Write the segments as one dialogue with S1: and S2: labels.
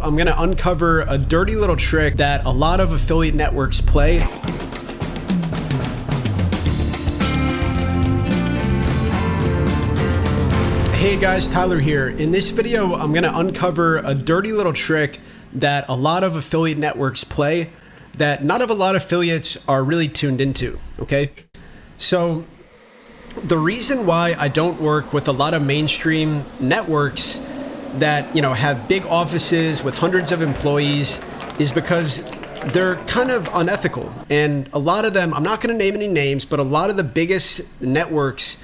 S1: I'm going to uncover a dirty little trick that a lot of affiliate networks play. Hey guys, Tyler here. In this video, I'm going to uncover a dirty little trick that a lot of affiliate networks play that not a lot of affiliates are really tuned into, okay? So the reason why I don't work with a lot of mainstream networks that, have big offices with hundreds of employees is because they're kind of unethical. And a lot of them, I'm not going to name any names, but a lot of the biggest networks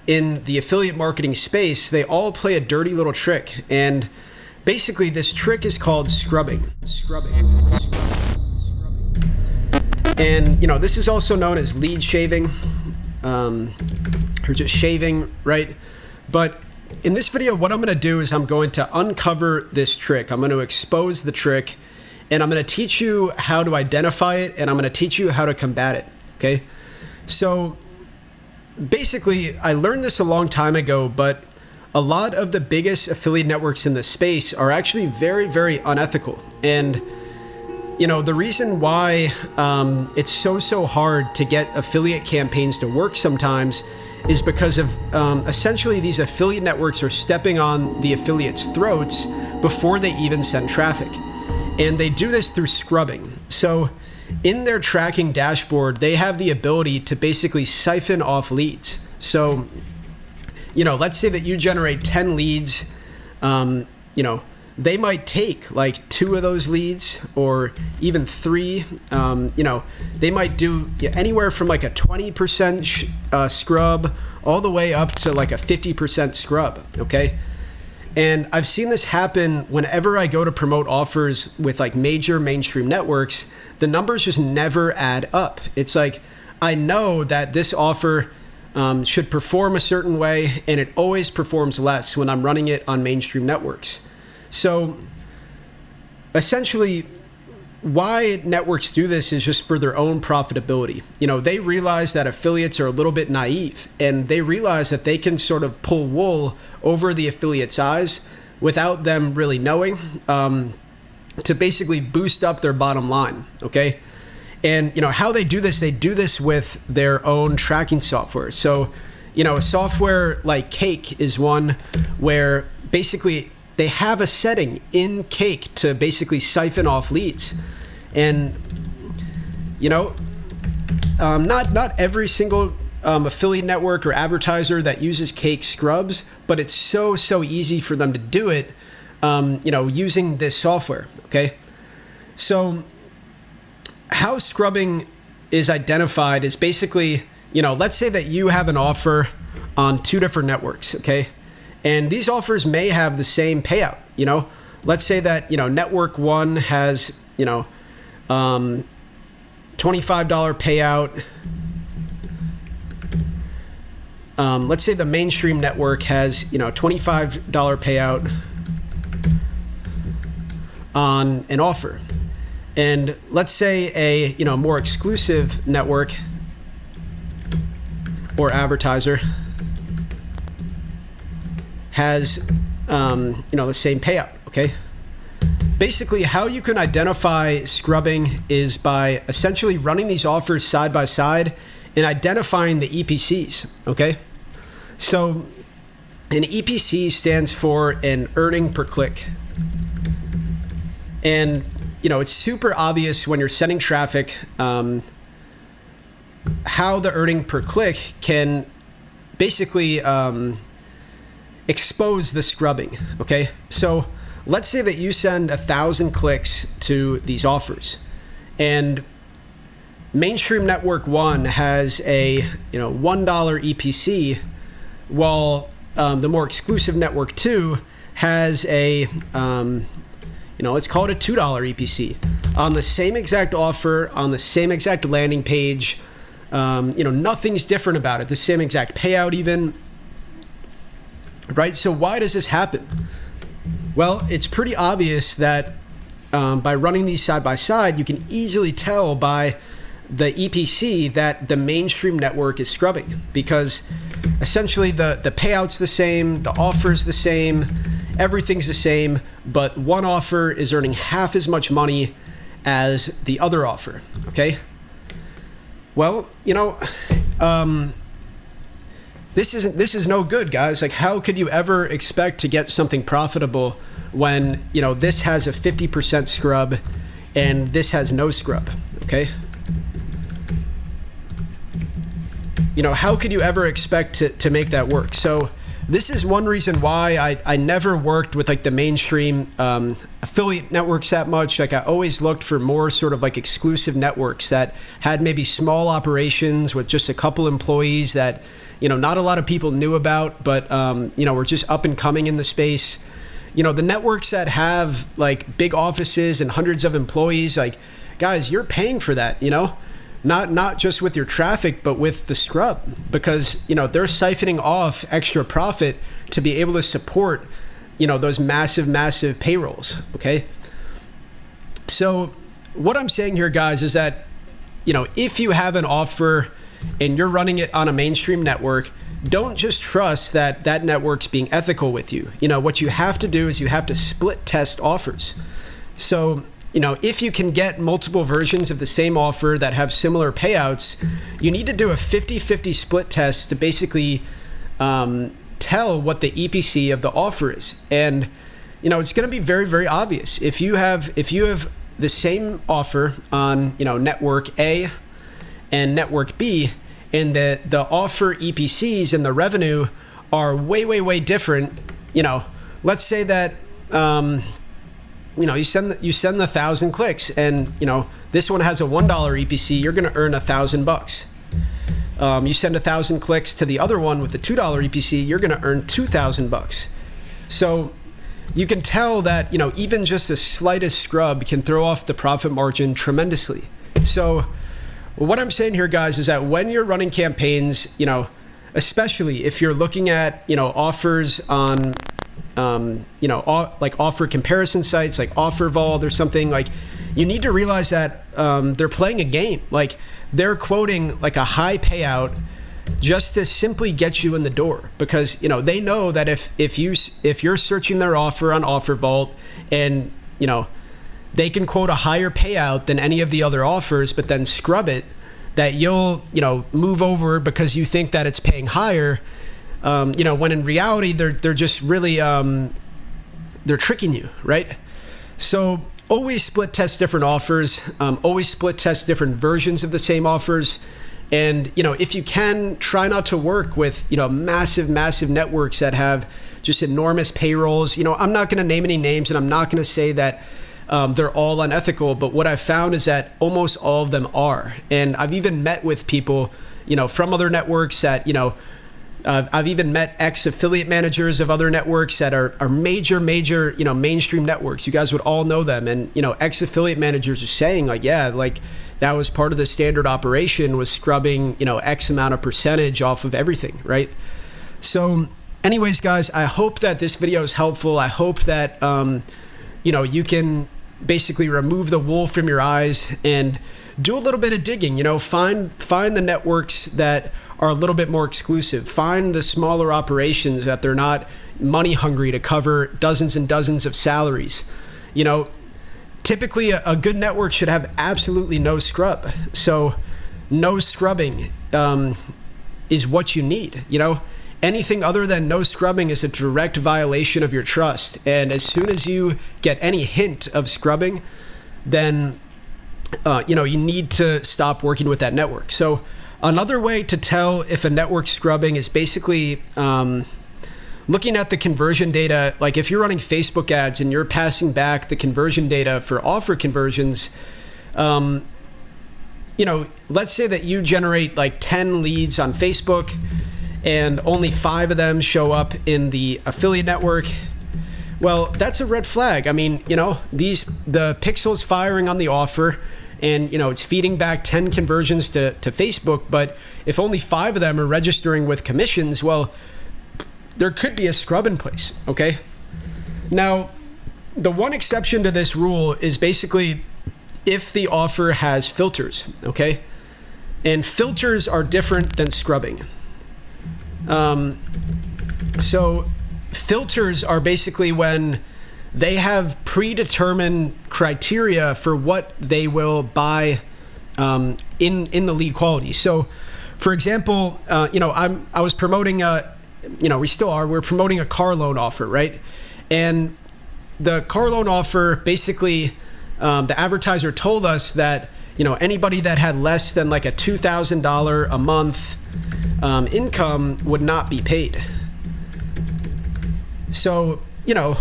S1: in the affiliate marketing space, they all play a dirty little trick. And basically this trick is called scrubbing. And, this is also known as lead shaving, or just shaving, right? But in this video, what I'm going to do is I'm going to uncover this trick. I'm going to expose the trick, and I'm going to teach you how to identify it, and I'm going to teach you how to combat it, okay? So basically, I learned this a long time ago, but a lot of the biggest affiliate networks in the space are actually very, very unethical. And the reason why it's so hard to get affiliate campaigns to work sometimes is because of essentially these affiliate networks are stepping on the affiliates' throats before they even send traffic. And they do this through scrubbing. So in their tracking dashboard, they have the ability to basically siphon off leads. So, let's say that you generate 10 leads, they might take like 2 of those leads or even 3. They might do anywhere from like a 20% scrub all the way up to like a 50% scrub, okay? And I've seen this happen whenever I go to promote offers with like major mainstream networks. The numbers just never add up. It's like, I know that this offer should perform a certain way, and it always performs less when I'm running it on mainstream networks. So essentially, why networks do this is just for their own profitability. They realize that affiliates are a little bit naive, and they realize that they can sort of pull wool over the affiliate's eyes without them really knowing, to basically boost up their bottom line, okay? And how they do this with their own tracking software. So, a software like Cake is one where basically they have a setting in Cake to basically siphon off leads. And, not every single affiliate network or advertiser that uses Cake scrubs, but it's so easy for them to do it, using this software, okay? So how scrubbing is identified is basically, let's say that you have an offer on 2 different networks, okay? And these offers may have the same payout, Let's say that, network 1 has, $25 payout. Let's say the mainstream network has, $25 payout on an offer. And let's say a, more exclusive network or advertiser has, the same payout, okay? Basically, how you can identify scrubbing is by essentially running these offers side by side and identifying the EPCs, okay? So an EPC stands for an earning per click. And, it's super obvious when you're sending traffic, how the earning per click can basically expose the scrubbing, okay? So let's say that you send 1,000 clicks to these offers, and mainstream network 1 has a $1 EPC, while the more exclusive network 2 has a let's call it a $2 EPC on the same exact offer, on the same exact landing page. Nothing's different about it. The same exact payout even, right? So why does this happen? Well, it's pretty obvious that by running these side by side, you can easily tell by the EPC that the mainstream network is scrubbing, because essentially the payout's the same, the offer's the same, everything's the same, but one offer is earning half as much money as the other offer, okay? Well, you know, this is no good, guys. Like, how could you ever expect to get something profitable when, you know, this has a 50% scrub and this has no scrub, okay? You know, how could you ever expect to make that work? So this is one reason why I never worked with like the mainstream affiliate networks that much. Like, I always looked for more sort of like exclusive networks that had maybe small operations with just a couple employees that, you know, not a lot of people knew about, but, you know, were just up and coming in the space. You know, the networks that have like big offices and hundreds of employees, like, guys, you're paying for that, you know? Not just with your traffic, but with the scrub, because, you know, they're siphoning off extra profit to be able to support, you know, those massive payrolls, okay? So what I'm saying here, guys, is that, you know, if you have an offer and you're running it on a mainstream network, don't just trust that that network's being ethical with you. You know, what you have to do is you have to split test offers. So, you know, if you can get multiple versions of the same offer that have similar payouts, you need to do a 50-50 split test to basically tell what the EPC of the offer is. And, you know, it's going to be very obvious. If you have the same offer on, you know, network A and network B, and the offer EPCs and the revenue are way different, you know, let's say that you know, you send the 1,000 clicks, and, you know, this one has a $1 EPC, you're going to earn $1,000. You send 1,000 clicks to the other one with the $2 EPC, you're going to earn $2,000. So you can tell that, you know, even just the slightest scrub can throw off the profit margin tremendously. So what I'm saying here, guys, is that when you're running campaigns, you know, especially if you're looking at, you know, offers on you know, like offer comparison sites like OfferVault or something, like, you need to realize that they're playing a game. Like, they're quoting like a high payout just to simply get you in the door, because, you know, they know that if you're searching their offer on OfferVault and, you know, they can quote a higher payout than any of the other offers, but then scrub it, that you'll, you know, move over because you think that it's paying higher. You know, when in reality, they're just really, they're tricking you, right? So always split test different offers, always split test different versions of the same offers. And, you know, if you can, try not to work with, you know, massive networks that have just enormous payrolls. You know, I'm not going to name any names, and I'm not going to say that they're all unethical, but what I've found is that almost all of them are. And I've even met with people, you know, from other networks that, you know, I've even met ex-affiliate managers of other networks that are major, you know, mainstream networks. You guys would all know them. And, you know, ex-affiliate managers are saying, like, yeah, like, that was part of the standard operation, was scrubbing, you know, X amount of percentage off of everything, right? So anyways, guys, I hope that this video is helpful. I hope that, you know, you can basically remove the wool from your eyes and do a little bit of digging. You know, find the networks that are a little bit more exclusive. Find the smaller operations that they're not money hungry to cover dozens and dozens of salaries. You know, typically a good network should have absolutely no scrub. So no scrubbing is what you need. You know, anything other than no scrubbing is a direct violation of your trust. And as soon as you get any hint of scrubbing, then you know, you need to stop working with that network. So another way to tell if a network's scrubbing is basically looking at the conversion data. Like, if you're running Facebook ads and you're passing back the conversion data for offer conversions, you know, let's say that you generate like 10 leads on Facebook and only 5 of them show up in the affiliate network. Well, that's a red flag. I mean, you know, the pixel's firing on the offer, and, you know, it's feeding back 10 conversions to Facebook, but if only 5 of them are registering with commissions, well, there could be a scrub in place, okay? Now, the one exception to this rule is basically if the offer has filters, okay? And filters are different than scrubbing. So filters are basically when they have predetermined criteria for what they will buy in the lead quality. So, for example, I was promoting we're promoting a car loan offer, right? And the car loan offer, basically, the advertiser told us that, anybody that had less than like a $2,000 a month income would not be paid. So,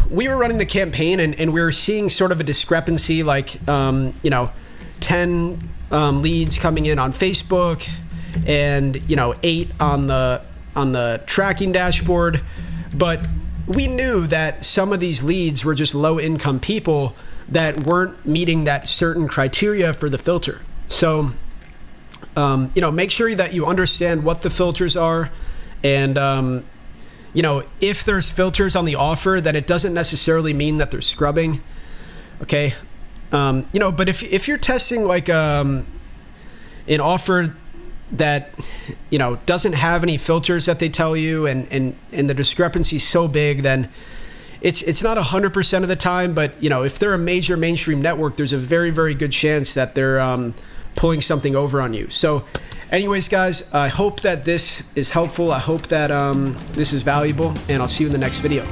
S1: we were running the campaign and we were seeing sort of a discrepancy, like, 10 leads coming in on Facebook and, 8 on the tracking dashboard. But we knew that some of these leads were just low income people that weren't meeting that certain criteria for the filter. So, make sure that you understand what the filters are. And, if there's filters on the offer, that it doesn't necessarily mean that they're scrubbing. Okay. But if you're testing like an offer that, doesn't have any filters that they tell you, and the discrepancy is so big, then it's not 100% of the time. But, if they're a major mainstream network, there's a very, very good chance that they're pulling something over on you. So anyways, guys, I hope that this is helpful. I hope that this is valuable, and I'll see you in the next video.